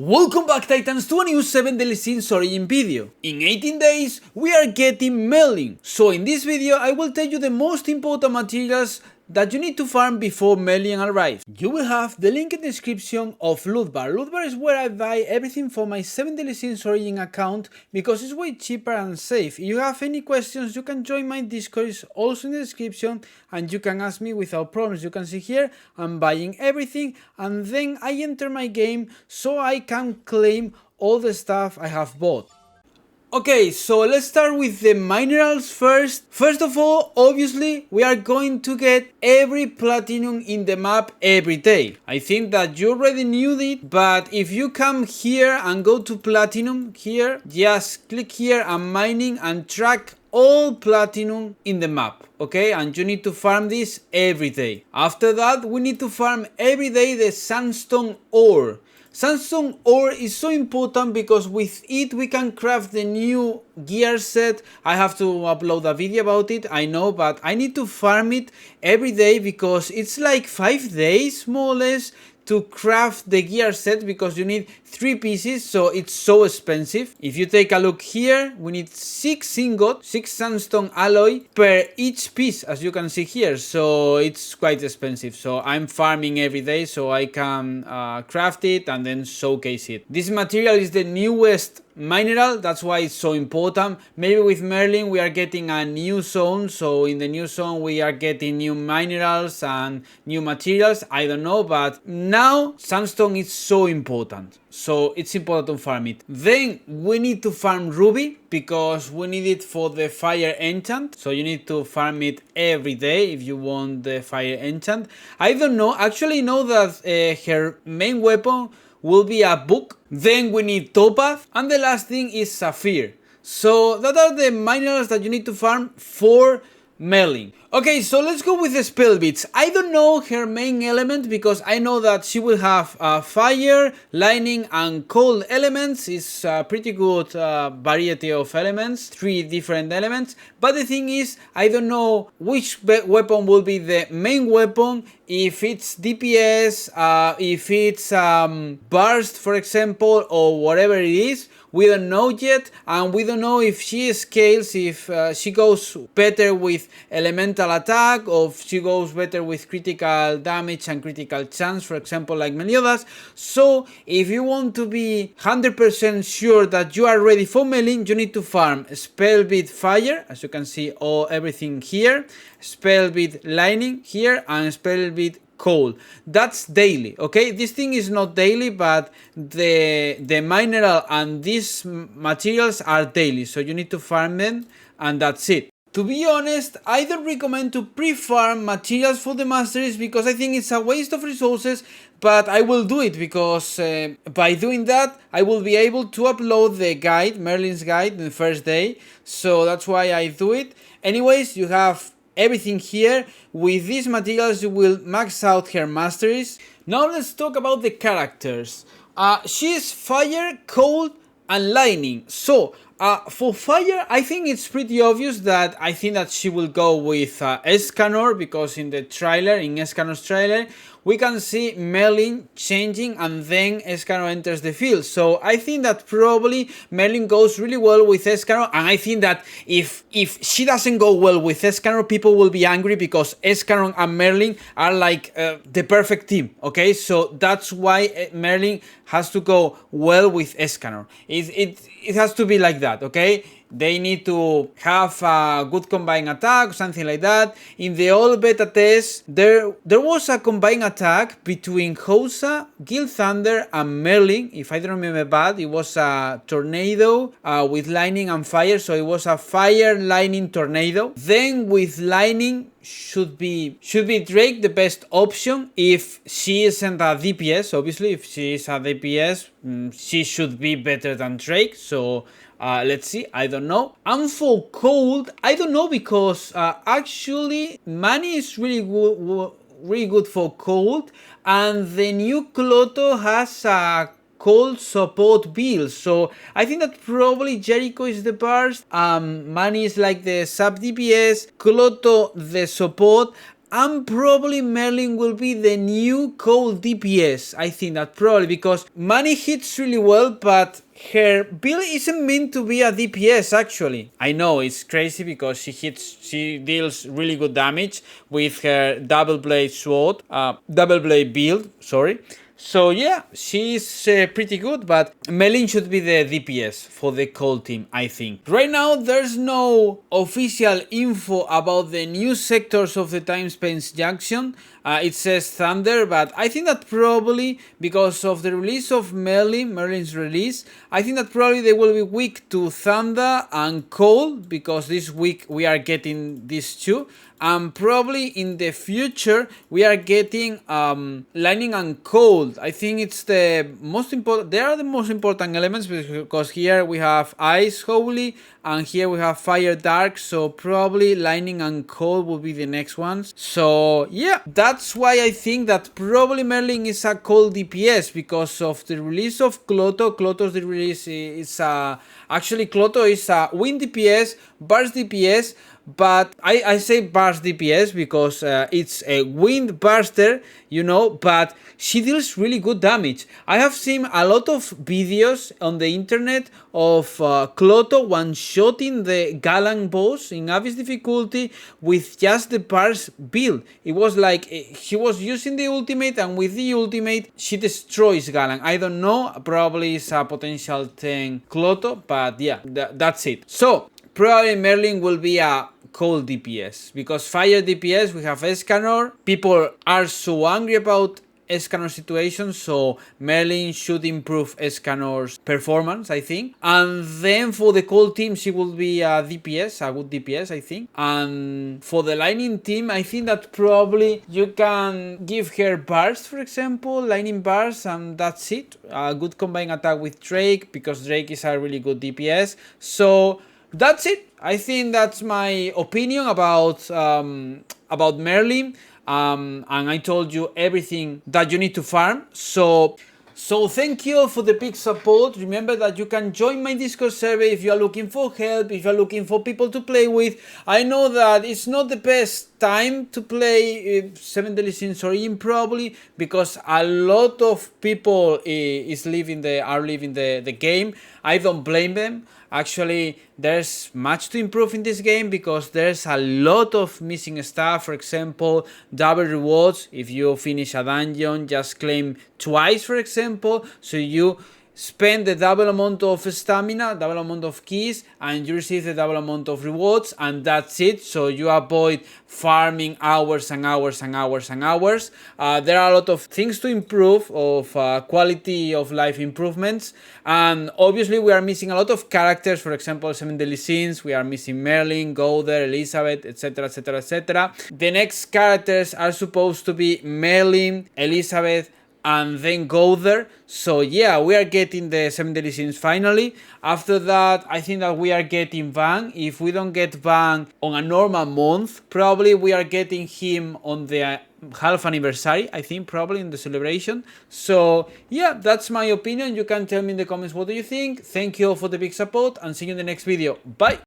Welcome back Titans to a new 7 DLCs Origin video. In 18 days we are getting Merlin, so in this video I will tell you the most important materials that you need to farm before Merlin arrives. You will have the link in the description of LOOTBAR. LOOTBAR is where I buy everything for my 7 DLCs Origin account because it's way cheaper and safe. If you have any questions you can join my Discord, it's also in the description, and you can ask me without problems. You can see here I'm buying everything and then I enter my game so I can claim all the stuff I have bought. Okay, so let's start with the minerals first. First of all, obviously, we are going to get every platinum in the map every day. I think that you already knew it, but if you come here and go to platinum here, just click here and mining and track all platinum in the map, okay? And you need to farm this every day. After that, we need to farm every day the sandstone ore. Sandstone ore is so important because with it we can craft the new gear set. I have to upload a video about it, I know, but I need to farm it every day because it's like 5 days more or less to craft the gear set because you need 3 pieces, so it's so expensive. If you take a look here, we need 6 ingots, 6 sandstone alloy per each piece, as you can see here, so it's quite expensive. So I'm farming every day so I can craft it and then showcase it. This material is the newest mineral, that's why it's so important. Maybe with Merlin we are getting a new zone, so in the new zone we are getting new minerals and new materials, I don't know, but now sandstone is so important, so it's important to farm it. Then we need to farm ruby because we need it for the fire enchant, so you need to farm it every day if you want the fire enchant. I don't know, actually know that her main weapon will be a book. Then we need topaz, and the last thing is sapphire. So that are the minerals that you need to farm for Merlin. Okay, so let's go with the spell bits. I don't know her main element because I know that she will have fire, lightning and cold elements. It's a pretty good variety of elements, 3 different elements. But the thing is, I don't know which weapon will be the main weapon, if it's DPS, if it's burst for example, or whatever it is. We don't know yet, and we don't know if she scales, if she goes better with elemental attack, or if she goes better with critical damage and critical chance, for example, like Meliodas. So if you want to be 100% sure that you are ready for Merlin, you need to farm Spellbit Fire, as you can see, everything here, Spellbit Lightning here, and Spellbit Cold. That's daily, okay? This thing is not daily, but the mineral and these materials are daily, so you need to farm them and that's it. To be honest, I don't recommend to pre-farm materials for the masteries because I think it's a waste of resources, but I will do it because by doing that I will be able to upload the guide, Merlin's guide, the first day, so that's why I do it. Anyways, you have everything here. With these materials you will max out her masteries. Now let's talk about the characters. She is fire, cold and lightning. So for fire, I think it's pretty obvious that I think that she will go with Escanor, because in the trailer, in Escanor's trailer, we can see Merlin changing and then Escanor enters the field. So I think that probably Merlin goes really well with Escanor, and I think that if she doesn't go well with Escanor, people will be angry because Escanor and Merlin are like the perfect team, okay? So that's why Merlin has to go well with Escanor. It has to be like that, okay? They need to have a good combined attack or something like that. In the old beta test, there was a combined attack between Hosa, Gil Thunder and Merlin. If I don't remember bad, it was a tornado with lightning and fire, so it was a fire lightning tornado. Then with lightning should be Drake the best option if she isn't a DPS. Obviously, if she is a DPS, she should be better than Drake. So let's see, I don't know. And for cold, I don't know because actually Manny is really good for cold, and the new Cloto has a cold support build, so I think that probably Jericho is the burst, Manny is like the sub DPS, Cloto the support, and probably Merlin will be the new cold DPS. I think that probably because Manny hits really well, but her build isn't meant to be a DPS actually. I know it's crazy because she deals really good damage with her double blade sword, double blade build, sorry. So yeah, she's pretty good, but Merlin should be the DPS for the cold team, I think. Right now, there's no official info about the new sectors of the Time Spence Junction. It says Thunder, but I think that probably because of the release of Merlin's release, I think that probably they will be weak to Thunder and Cold, because this week we are getting these two. And probably in the future we are getting Lightning and Cold. I think it's the most important. They are the most important elements because here we have Ice Holy and here we have Fire Dark. So probably Lightning and Cold will be the next ones. So yeah, that's why I think that probably Merlin is a cold DPS because of the release of Cloto. Cloto's the release is actually Cloto is a wind DPS, burst DPS. But I say burst DPS because it's a wind burster, you know, but she deals really good damage. I have seen a lot of videos on the internet of Cloto one-shotting the Galang boss in Abyss difficulty with just the burst build. It was like he was using the ultimate, and with the ultimate she destroys Galang. I don't know, probably it's a potential 10 Cloto, but yeah, that's it. So probably Merlin will be a cold DPS because fire DPS we have Escanor. People are so angry about Escanor situation, so Merlin should improve Escanor's performance, I think. And then for the cold team she will be a DPS, a good DPS, I think. And for the lightning team, I think that probably you can give her burst, for example, lightning burst, and that's it. A good combined attack with Drake because Drake is a really good DPS. So that's it. I think that's my opinion about Merlin. And I told you everything that you need to farm. So thank you for the big support. Remember that you can join my Discord server if you are looking for help, if you are looking for people to play with. I know that it's not the best time to play 7 Deadly Sins Origin probably because a lot of people are leaving the game. I don't blame them. Actually, there's much to improve in this game because there's a lot of missing stuff. For example, double rewards. If you finish a dungeon, just claim twice, for example. So you spend the double amount of stamina, double amount of keys, and you receive the double amount of rewards, and that's it. So you avoid farming hours and hours and hours and hours. There are a lot of things to improve, of quality of life improvements, and obviously we are missing a lot of characters. For example, 7 Deadly Sins, we are missing Merlin, Gowther, Elizabeth, etc, etc, etc. The next characters are supposed to be Merlin, Elizabeth, and then Gowther. So yeah, we are getting the 7 Deadly Sins finally. After that, I think that we are getting Van. If we don't get Van on a normal month, probably we are getting him on the half anniversary, I think, probably in the celebration. So yeah, that's my opinion. You can tell me in the comments what do you think. Thank you all for the big support and see you in the next video. Bye!